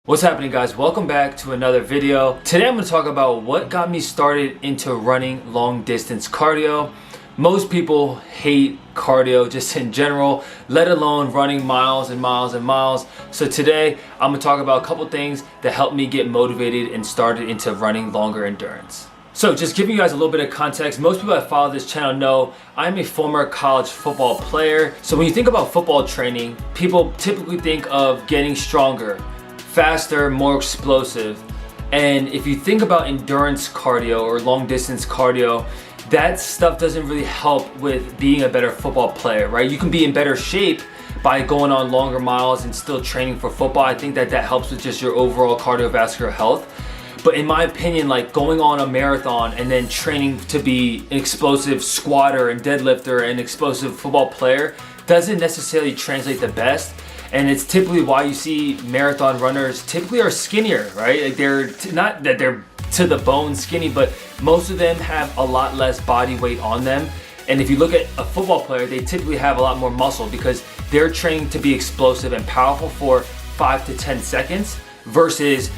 What's happening, guys? Welcome back to another video. Today I'm going to talk about what got me started into running long distance cardio. Most people hate cardio just in general, let alone running miles and miles and miles. So today I'm going to talk about a couple things that helped me get motivated and started into running longer endurance. So just giving you guys a little bit of context, most people that follow this channel know I'm a former college football player. So when you think about football training, people typically think of getting stronger, faster, more explosive. And if you think about endurance cardio or long distance cardio, that stuff doesn't really help with being a better football player, right? You can be in better shape by going on longer miles and still training for football. I think that helps with just your overall cardiovascular health. But in my opinion, like going on a marathon and then training to be an explosive squatter and deadlifter and explosive football player doesn't necessarily translate the best. And it's typically why you see marathon runners typically are skinnier, right? Like they're not that they're to the bone skinny, but most of them have a lot less body weight on them. And if you look at a football player, they typically have a lot more muscle because they're training to be explosive and powerful for 5 to 10 seconds versus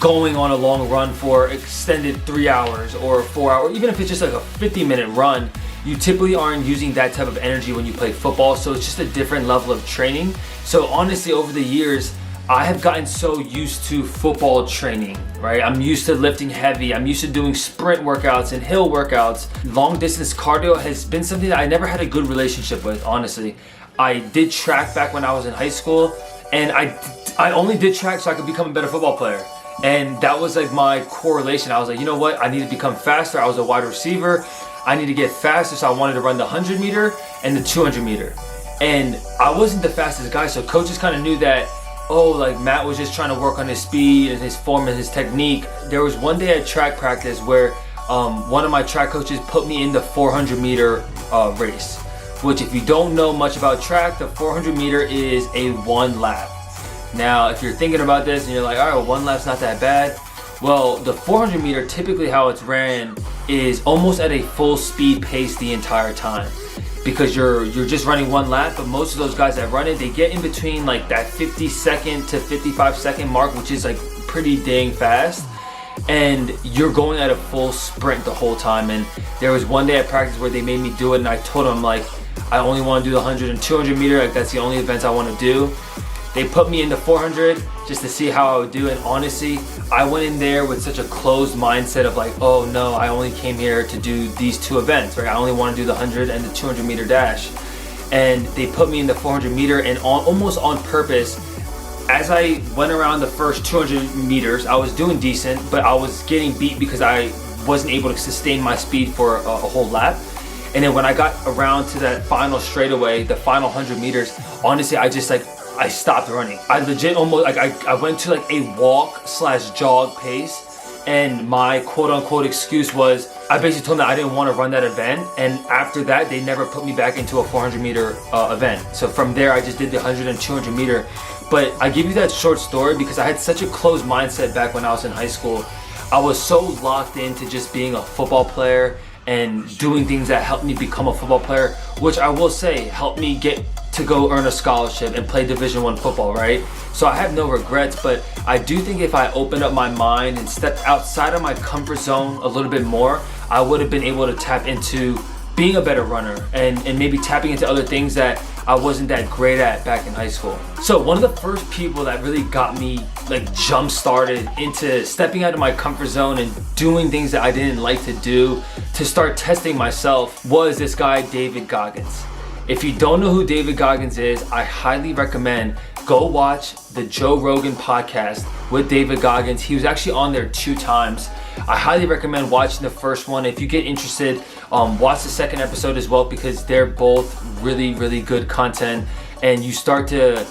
going on a long run for extended 3 hours or 4 hours. Even if it's just like a 50-minute run, you typically aren't using that type of energy when you play football. So it's just a different level of training. So honestly, over the years, I have gotten so used to football training, right? I'm used to lifting heavy. I'm used to doing sprint workouts and hill workouts. Long distance cardio has been something that I never had a good relationship with, honestly. I did track back when I was in high school, and I only did track so I could become a better football player. And that was like my correlation. I was like, you know what? I need to become faster. I was a wide receiver. I need to get faster, so I wanted to run the 100 meter and the 200 meter. And I wasn't the fastest guy, so coaches kind of knew that, oh, like Matt was just trying to work on his speed and his form and his technique. There was one day at track practice where one of my track coaches put me in the 400 meter race, which if you don't know much about track, the 400 meter is a one lap. Now, if you're thinking about this and you're like, all right, well, one lap's not that bad. Well, the 400 meter, typically how it's ran is almost at a full speed pace the entire time because you're just running one lap. But most of those guys that run it, they get in between like that 50-second to 55-second mark, which is like pretty dang fast. And you're going at a full sprint the whole time. And there was one day at practice where they made me do it, and I told them like, I only want to do the 100 and 200 meter. Like that's the only events I want to do. They put me into 400 just to see how I would do, and honestly, I went in there with such a closed mindset of like, oh no, I only came here to do these two events, right? I only want to do the 100 and the 200 meter dash. And they put me in the 400 meter, and almost on purpose, as I went around the first 200 meters, I was doing decent, but I was getting beat because I wasn't able to sustain my speed for a whole lap. And then when I got around to that final straightaway, the final 100 meters, honestly, I stopped running. I legit almost, like I went to like a walk/jog pace, and my quote unquote excuse was, I basically told them that I didn't want to run that event, and after that, they never put me back into a 400 meter event. So from there, I just did the 100 and 200 meter. But I give you that short story because I had such a closed mindset back when I was in high school. I was so locked into just being a football player and doing things that helped me become a football player, which I will say helped me get to go earn a scholarship and play Division I football, right? So I have no regrets, but I do think if I opened up my mind and stepped outside of my comfort zone a little bit more, I would have been able to tap into being a better runner and maybe tapping into other things that I wasn't that great at back in high school. So one of the first people that really got me like jump started into stepping out of my comfort zone and doing things that I didn't like to do to start testing myself was this guy, David Goggins. If you don't know who David Goggins is, I highly recommend go watch the Joe Rogan podcast with David Goggins. He was actually on there 2 times. I highly recommend watching the first one. If you get interested, watch the second episode as well because they're both really, really good content. And you start to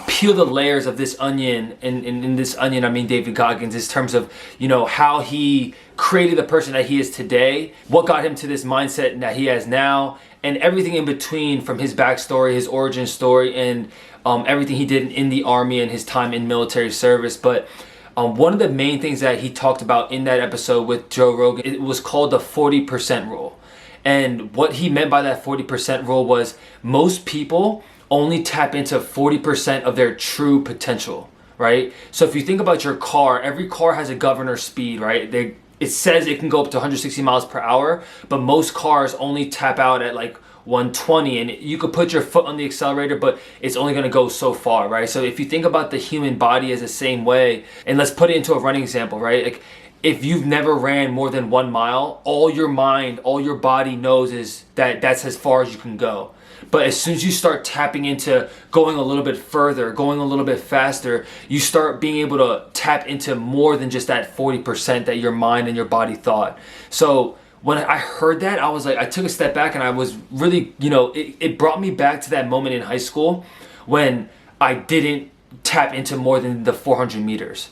peel the layers of this onion. And in this onion, I mean David Goggins, in terms of, you know, how he created the person that he is today, what got him to this mindset that he has now, and everything in between, from his backstory, his origin story, and everything he did in the army and his time in military service. But one of the main things that he talked about in that episode with Joe Rogan, it was called the 40% rule. And what he meant by that 40% rule was most people only tap into 40% of their true potential, right? So if you think about your car, every car has a governor speed, right? It says it can go up to 160 miles per hour, but most cars only tap out at like 120, and you could put your foot on the accelerator, but it's only going to go so far, right? So if you think about the human body as the same way, and let's put it into a running example, right? Like if you've never ran more than 1 mile, all your mind, all your body knows is that that's as far as you can go. But as soon as you start tapping into going a little bit further, going a little bit faster, you start being able to tap into more than just that 40% that your mind and your body thought. So when I heard that, I was like, I took a step back and I was really, it brought me back to that moment in high school when I didn't tap into more than the 400 meters.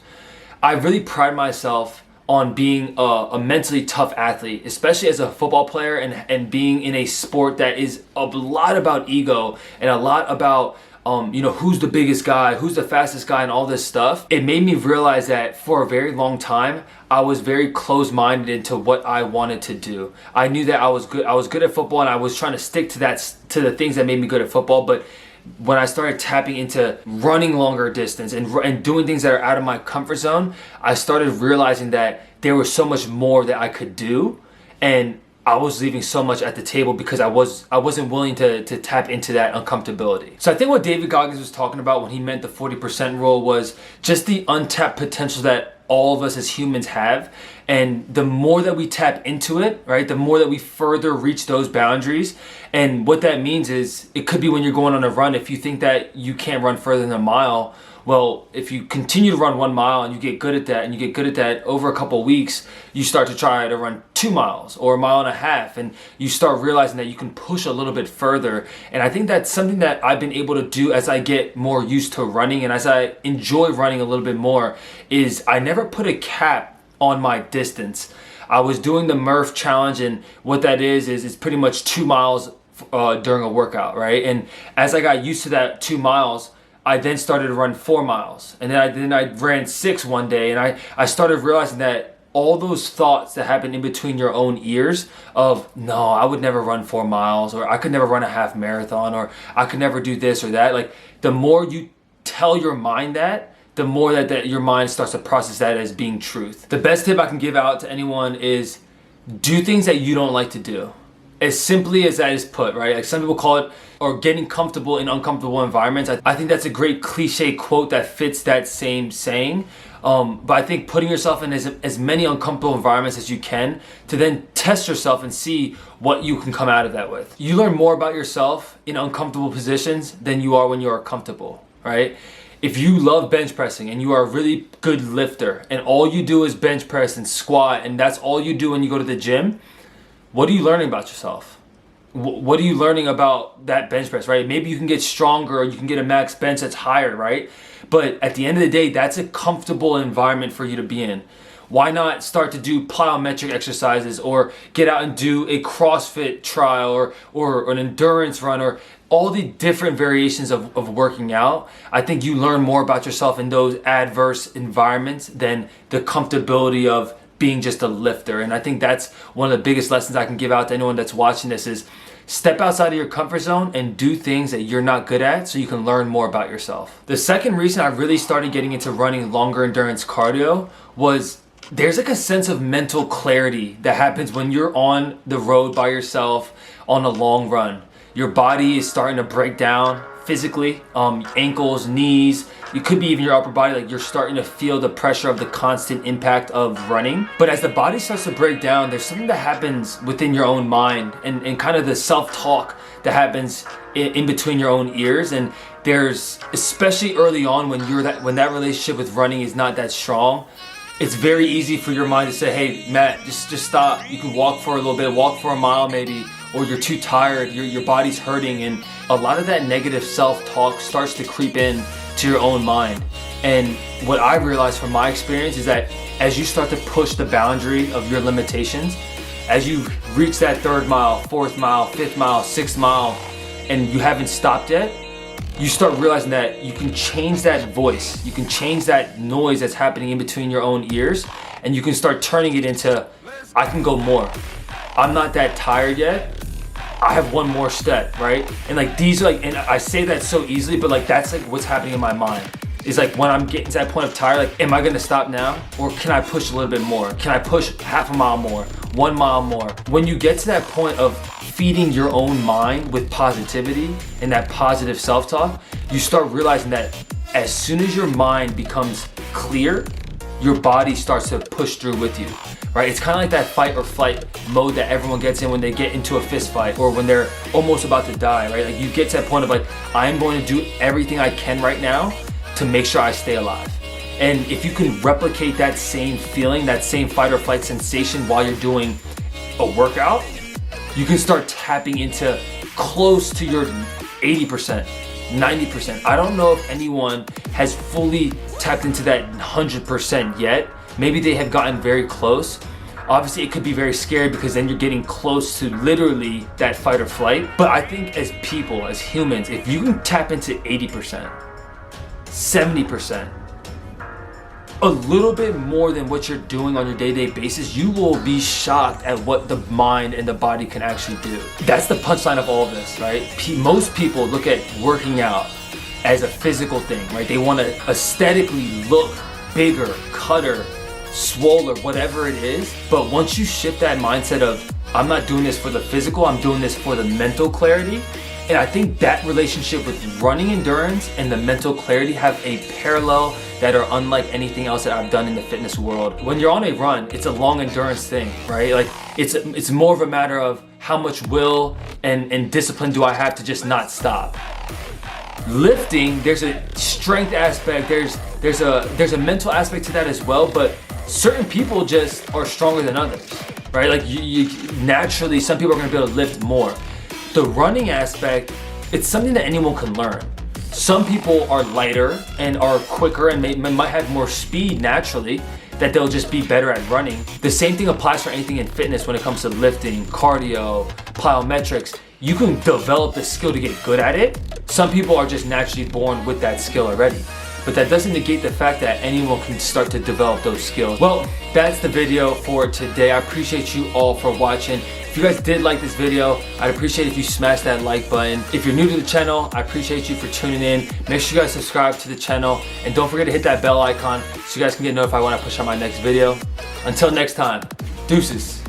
I really pride myself on being a mentally tough athlete, especially as a football player and being in a sport that is a lot about ego and a lot about who's the biggest guy, who's the fastest guy, and all this stuff. It made me realize that for a very long time, I was very closed-minded into what I wanted to do. I knew that I was good at football, and I was trying to stick to the things that made me good at football. But when I started tapping into running longer distance and doing things that are out of my comfort zone, I started realizing that there was so much more that I could do, and I was leaving so much at the table because I wasn't willing to tap into that uncomfortability. So I think what David Goggins was talking about when he meant the 40% rule was just the untapped potential that all of us as humans have. And the more that we tap into it, right, the more that we further reach those boundaries. And what that means is it could be when you're going on a run, if you think that you can't run further than a mile, well, if you continue to run 1 mile and you get good at that, and you get good at that over a couple of weeks, you start to try to run 2 miles or 1.5 miles, and you start realizing that you can push a little bit further. And I think that's something that I've been able to do as I get more used to running and as I enjoy running a little bit more, is I never put a cap on my distance. I was doing the Murph challenge, and what that is it's pretty much 2 miles during a workout, right? And as I got used to that 2 miles, I then started to run 4 miles, and then I ran 6 one day, and I started realizing that all those thoughts that happen in between your own ears of, no, I would never run 4 miles, or I could never run a half marathon, or I could never do this or that. Like, the more you tell your mind that, the more that your mind starts to process that as being truth. The best tip I can give out to anyone is do things that you don't like to do. As simply as that is put, right? Like some people call it, or getting comfortable in uncomfortable environments. I think that's a great cliche quote that fits that same saying. But I think putting yourself in as many uncomfortable environments as you can to then test yourself and see what you can come out of that with. You learn more about yourself in uncomfortable positions than you are when you are comfortable, right? If you love bench pressing and you are a really good lifter and all you do is bench press and squat and that's all you do when you go to the gym, what are you learning about yourself? What are you learning about that bench press, right? Maybe you can get stronger or you can get a max bench that's higher, right? But at the end of the day, that's a comfortable environment for you to be in. Why not start to do plyometric exercises or get out and do a CrossFit trial or an endurance run or all the different variations of working out? I think you learn more about yourself in those adverse environments than the comfortability of being just a lifter. And I think that's one of the biggest lessons I can give out to anyone that's watching this is step outside of your comfort zone and do things that you're not good at so you can learn more about yourself. The second reason I really started getting into running longer endurance cardio was there's like a sense of mental clarity that happens when you're on the road by yourself on a long run. Your body is starting to break down physically, ankles, knees, it could be even your upper body, like you're starting to feel the pressure of the constant impact of running. But as the body starts to break down, there's something that happens within your own mind and kind of the self-talk that happens in between your own ears. And there's, especially early on when that relationship with running is not that strong, it's very easy for your mind to say, hey, Matt, just stop. You can walk for a little bit, walk for a mile maybe, or you're too tired, your body's hurting. And a lot of that negative self-talk starts to creep in to your own mind. And what I realized from my experience is that as you start to push the boundary of your limitations, as you reach that 3rd mile, 4th mile, 5th mile, 6th mile, and you haven't stopped yet, you start realizing that you can change that voice, you can change that noise that's happening in between your own ears, and you can start turning it into, I can go more. I'm not that tired yet. I have one more step, right? And like these are like, and I say that so easily, but like that's like what's happening in my mind. is like when I'm getting to that point of tired, like, am I gonna stop now? Or can I push a little bit more? Can I push half a mile more, 1 mile more? When you get to that point of feeding your own mind with positivity and that positive self-talk, you start realizing that as soon as your mind becomes clear, your body starts to push through with you, right? It's kind of like that fight or flight mode that everyone gets in when they get into a fist fight or when they're almost about to die, right? Like you get to that point of like, I'm going to do everything I can right now to make sure I stay alive. And if you can replicate that same feeling, that same fight or flight sensation while you're doing a workout, you can start tapping into close to your 80%, 90%. I don't know if anyone has fully tapped into that 100% yet. Maybe they have gotten very close. Obviously, it could be very scary because then you're getting close to literally that fight or flight. But I think as people, as humans, if you can tap into 80%, 70%, a little bit more than what you're doing on your day-to-day basis, you will be shocked at what the mind and the body can actually do. That's the punchline of all this, right? Most people look at working out as a physical thing, right? They want to aesthetically look bigger, cutter, swoller, whatever it is. But once you shift that mindset of, I'm not doing this for the physical, I'm doing this for the mental clarity. And I think that relationship with running endurance and the mental clarity have a parallel that are unlike anything else that I've done in the fitness world. When you're on a run, it's a long endurance thing, right? Like it's more of a matter of how much will and discipline do I have to just not stop. Lifting, there's a strength aspect, there's a mental aspect to that as well, but certain people just are stronger than others, right? Like you naturally, some people are gonna be able to lift more. The running aspect, it's something that anyone can learn. Some people are lighter and are quicker and might have more speed naturally, that they'll just be better at running. The same thing applies for anything in fitness when it comes to lifting, cardio, plyometrics. You can develop the skill to get good at it. Some people are just naturally born with that skill already. But that doesn't negate the fact that anyone can start to develop those skills. Well, that's the video for today. I appreciate you all for watching. If you guys did like this video, I'd appreciate if you smash that like button. If you're new to the channel, I appreciate you for tuning in. Make sure you guys subscribe to the channel and don't forget to hit that bell icon so you guys can get notified when I push out my next video. Until next time, deuces.